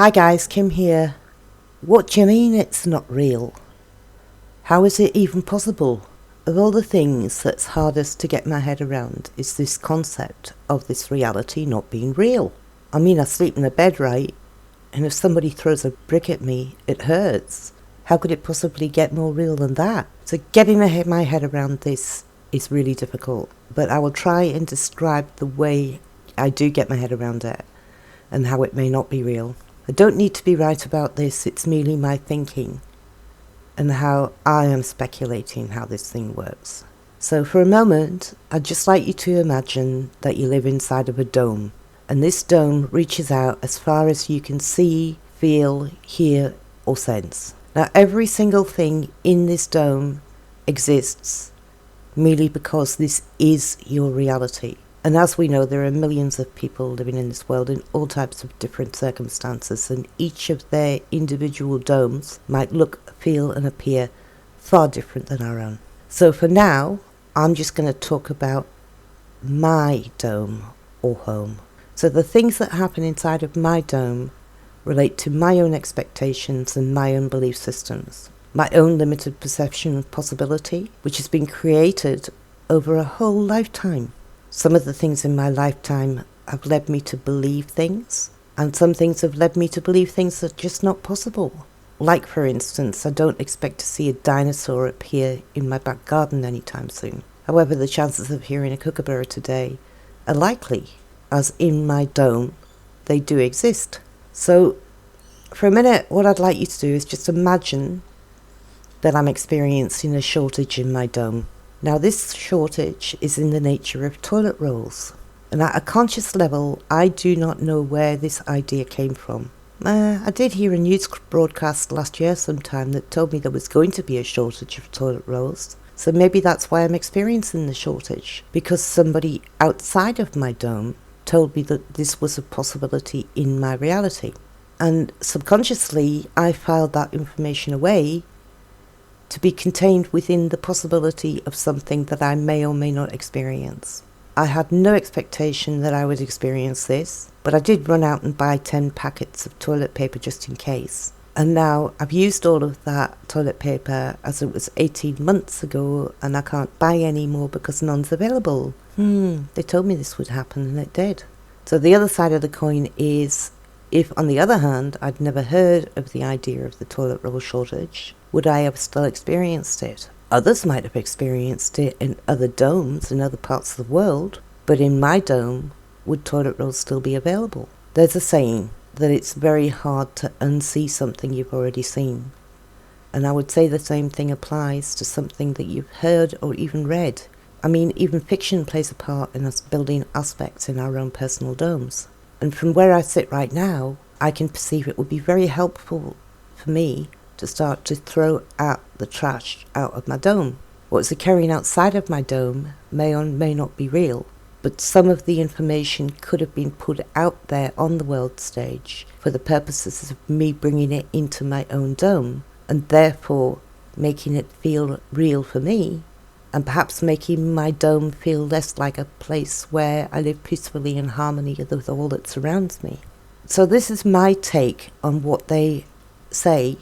Hi guys, Kim here. What do you mean it's not real? How is it even possible? Of all the things that's hardest to get my head around is this concept of this reality not being real. I mean, I sleep in a bed, right? And if somebody throws a brick at me, it hurts. How could it possibly get more real than that? So getting my head around this is really difficult, but I will try and describe the way I do get my head around it and how it may not be real. I don't need to be right about this, it's merely my thinking and how I am speculating how this thing works. So for a moment, I'd just like you to imagine that you live inside of a dome, and this dome reaches out as far as you can see, feel, hear, or sense. Now every single thing in this dome exists merely because this is your reality. And as we know, there are millions of people living in this world in all types of different circumstances, and each of their individual domes might look, feel, and appear far different than our own. So for now, I'm just going to talk about my dome or home. So the things that happen inside of my dome relate to my own expectations and my own belief systems, my own limited perception of possibility, which has been created over a whole lifetime. Some of the things in my lifetime have led me to believe things, and some things have led me to believe things that are just not possible. Like, for instance, I don't expect to see a dinosaur appear in my back garden anytime soon. However, the chances of hearing a kookaburra today are likely, as in my dome, they do exist. So, for a minute, what I'd like you to do is just imagine that I'm experiencing a shortage in my dome. Now this shortage is in the nature of toilet rolls, and at a conscious level I do not know where this idea came from. I did hear a news broadcast last year sometime that told me there was going to be a shortage of toilet rolls, so maybe that's why I'm experiencing the shortage, because somebody outside of my dome told me that this was a possibility in my reality. And subconsciously I filed that information away to be contained within the possibility of something that I may or may not experience. I had no expectation that I would experience this, but I did run out and buy 10 packets of toilet paper just in case. And now I've used all of that toilet paper as it was 18 months ago, and I can't buy any more because none's available. They told me this would happen, and it did. So the other side of the coin is, if on the other hand I'd never heard of the idea of the toilet roll shortage, would I have still experienced it? Others might have experienced it in other domes in other parts of the world, but in my dome, would toilet rolls still be available? There's a saying that it's very hard to unsee something you've already seen. And I would say the same thing applies to something that you've heard or even read. I mean, even fiction plays a part in us building aspects in our own personal domes. And from where I sit right now, I can perceive it would be very helpful for me to start to throw out the trash out of my dome. What's occurring outside of my dome may or may not be real, but some of the information could have been put out there on the world stage for the purposes of me bringing it into my own dome, and therefore making it feel real for me, and perhaps making my dome feel less like a place where I live peacefully in harmony with all that surrounds me. So this is my take on what they say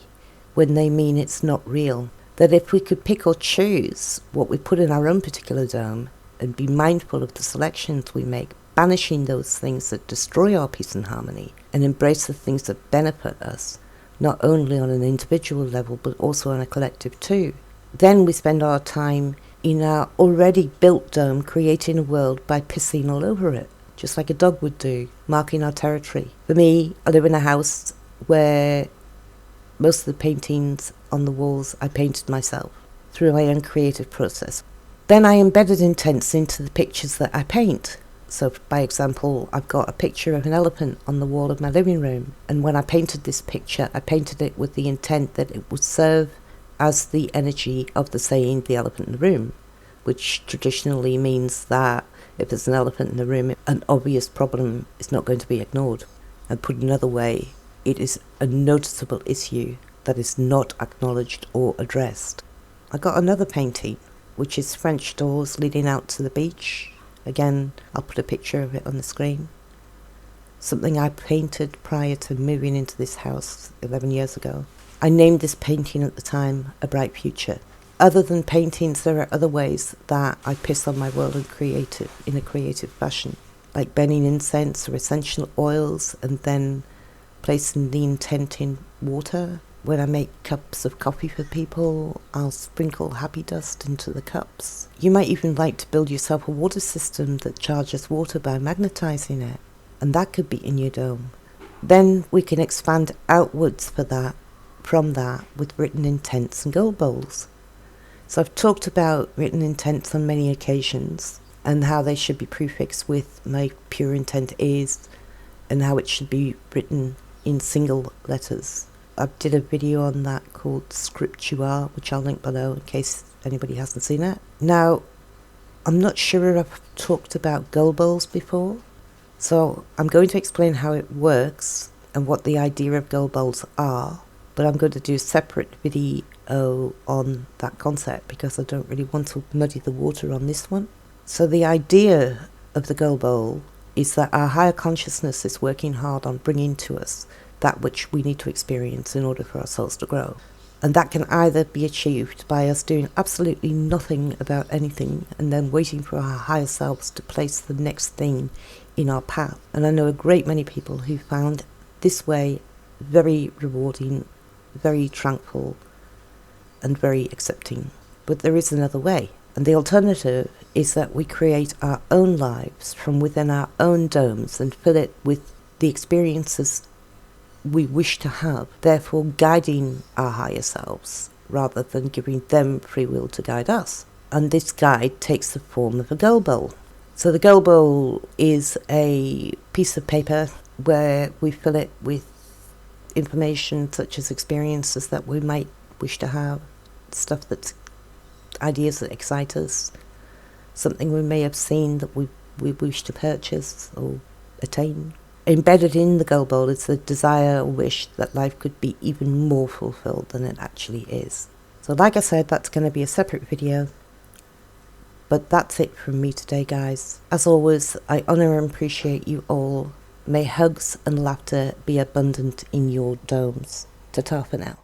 when they mean it's not real. That if we could pick or choose what we put in our own particular dome and be mindful of the selections we make, banishing those things that destroy our peace and harmony, and embrace the things that benefit us, not only on an individual level but also on a collective too, then we spend our time in our already built dome creating a world by pissing all over it, just like a dog would do, marking our territory. For me, I live in a house where most of the paintings on the walls I painted myself through my own creative process. Then I embedded intents into the pictures that I paint. So, by example, I've got a picture of an elephant on the wall of my living room, and when I painted this picture, I painted it with the intent that it would serve as the energy of the saying, the elephant in the room, which traditionally means that if there's an elephant in the room, an obvious problem is not going to be ignored. And put another way, it is a noticeable issue that is not acknowledged or addressed. I got another painting, which is French doors leading out to the beach. Again, I'll put a picture of it on the screen. something I painted prior to moving into this house 11 years ago. I named this painting at the time A Bright Future. Other than paintings, there are other ways that I piss on my world and create it in a creative fashion, like burning incense or essential oils and then placing the intent in water. When I make cups of coffee for people, I'll sprinkle happy dust into the cups. You might even like to build yourself a water system that charges water by magnetizing it, and that could be in your dome. Then we can expand outwards from that with written intents and goal bowls. So I've talked about written intents on many occasions and how they should be prefixed with my pure intent is, and how it should be written in single letters. I did a video on that called Script You Are, which I'll link below in case anybody hasn't seen it. Now, I'm not sure if I've talked about goal bowls before, so I'm going to explain how it works and what the idea of goal bowls are, but I'm going to do a separate video on that concept because I don't really want to muddy the water on this one. So the idea of the goal bowl is that our higher consciousness is working hard on bringing to us that which we need to experience in order for our souls to grow. And that can either be achieved by us doing absolutely nothing about anything and then waiting for our higher selves to place the next thing in our path. And I know a great many people who found this way very rewarding, very tranquil, and very accepting. But there is another way. And the alternative is that we create our own lives from within our own domes and fill it with the experiences we wish to have, therefore guiding our higher selves rather than giving them free will to guide us. And this guide takes the form of a goal bowl. So the goal bowl is a piece of paper where we fill it with information such as experiences that we might wish to have, stuff that's ideas that excite us, something we may have seen that we wish to purchase or attain. Embedded in the goal bowl is the desire or wish that life could be even more fulfilled than it actually is. So like I said, that's going to be a separate video. But that's it from me today, guys. As always, I honour and appreciate you all. May hugs and laughter be abundant in your domes. Ta-ta for now.